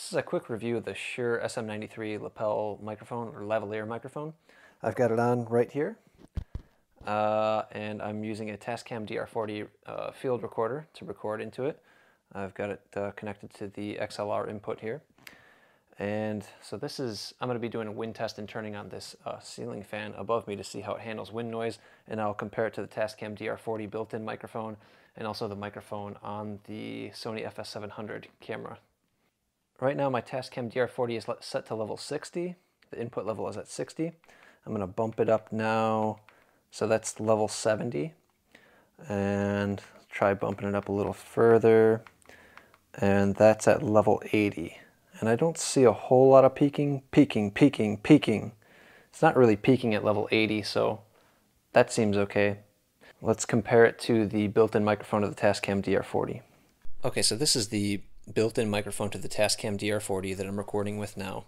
This is a quick review of the Shure SM93 lapel microphone or lavalier microphone. I've got it on right here, and I'm using a Tascam DR40 field recorder to record into it. I've got it connected to the XLR input here. And so I'm going to be doing a wind test and turning on this ceiling fan above me to see how it handles wind noise, and I'll compare it to the Tascam DR40 built-in microphone and also the microphone on the Sony FS700 camera. Right now my Tascam DR40 is set to level 60. The input level is at 60. I'm going to bump it up now, so that's level 70. And try bumping it up a little further, and that's at level 80. And I don't see a whole lot of peaking. It's not really peaking at level 80, so that seems okay. Let's compare it to the built-in microphone of the Tascam DR40. Okay, so this is the built-in microphone to the Tascam DR40 that I'm recording with now.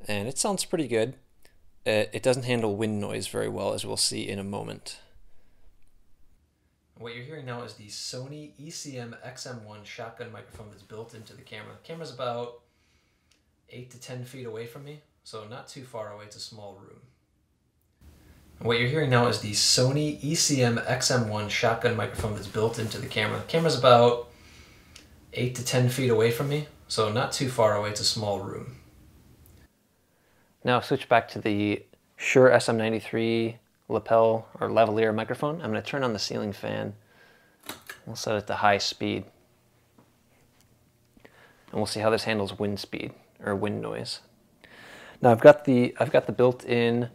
And it sounds pretty good. It doesn't handle wind noise very well, as we'll see in a moment. What you're hearing now is the Sony ECM XM1 shotgun microphone that's built into the camera. The camera's about 8 to 10 feet away from me, so not too far away. It's a small room. What you're hearing now is the Sony ECM XM1 shotgun microphone that's built into the camera. The camera's about 8 to 10 feet away from me, so not too far away. It's a small room. Now switch back to the Shure SM93 lapel or lavalier microphone. I'm going to turn on the ceiling fan. We'll set it to high speed, and we'll see how this handles wind speed or wind noise. Now I've got the built-in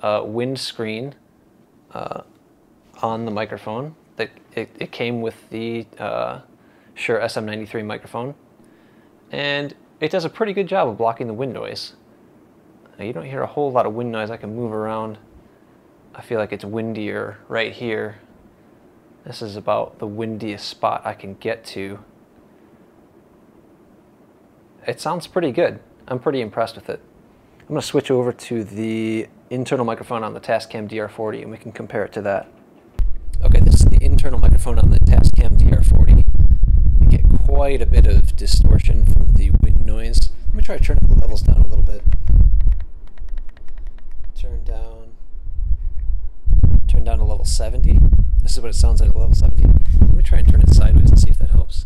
wind screen on the microphone. It came with the Shure SM93 microphone, and it does a pretty good job of blocking the wind noise. Now, you don't hear a whole lot of wind noise. I can move around. I feel like it's windier right here. This is about the windiest spot I can get to. It sounds pretty good. I'm pretty impressed with it. I'm going to switch over to the internal microphone on the Tascam DR40 and we can compare it to that. Okay, this is the internal microphone on the Tascam DR40. You get quite a bit of distortion from the wind noise. Let me try turning the levels down a little bit. Turn down to level 70. This is what it sounds like at level 70. Let me try and turn it sideways and see if that helps.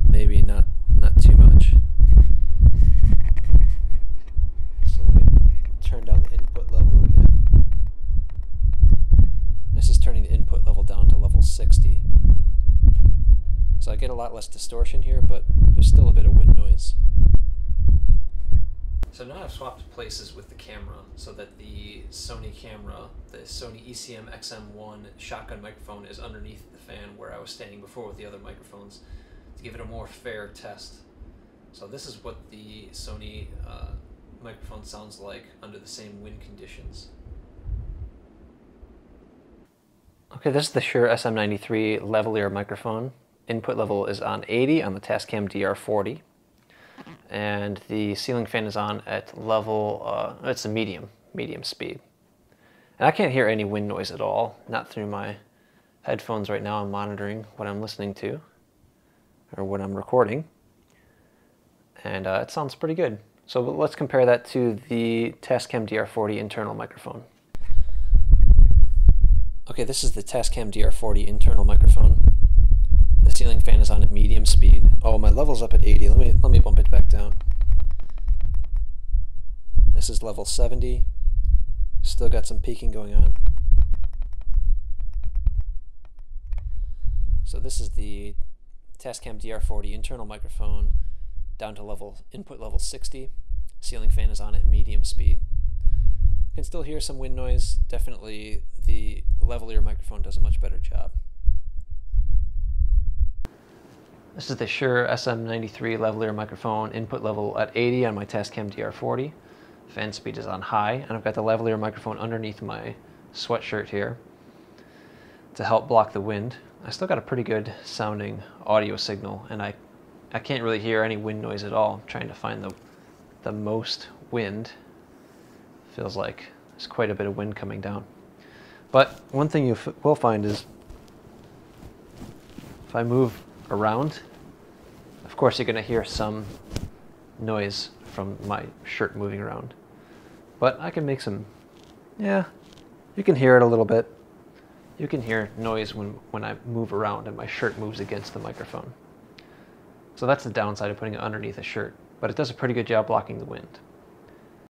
Maybe not too much. So let me turn down the input level again. This is turning the input level down to level 60. So I get a lot less distortion here, but there's still a bit of wind noise. So now I've swapped places with the camera so that the Sony camera, the Sony ECM XM1 shotgun microphone, is underneath the fan where I was standing before with the other microphones to give it a more fair test. So this is what the Sony microphone sounds like under the same wind conditions. Okay, this is the Shure SM93 lavalier microphone. Input level is on 80 on the Tascam DR40. And the ceiling fan is on at level, it's a medium speed. And I can't hear any wind noise at all, not through my headphones right now. I'm monitoring what I'm listening to, or what I'm recording. And it sounds pretty good. So let's compare that to the Tascam DR40 internal microphone. Okay, this is the Tascam DR40 internal microphone. The ceiling fan is on at medium speed. Oh, my level's up at 80. Let me bump it back down. This is level 70. Still got some peaking going on. So this is the Tascam DR40 internal microphone down to input level 60. Ceiling fan is on at medium speed. You can still hear some wind noise. Definitely the lavalier microphone does a much better job. This is the Shure SM93 lavalier microphone, input level at 80 on my Tascam DR40. Fan speed is on high, and I've got the lavalier microphone underneath my sweatshirt here to help block the wind. I still got a pretty good sounding audio signal, and I can't really hear any wind noise at all. I'm trying to find the most wind. Feels like there's quite a bit of wind coming down. But one thing you will find is if I move around, Of course, you're going to hear some noise from my shirt moving around. But I can make some, yeah, you can hear it a little bit. You can hear noise when I move around and my shirt moves against the microphone. So that's the downside of putting it underneath a shirt, but it does a pretty good job blocking the wind.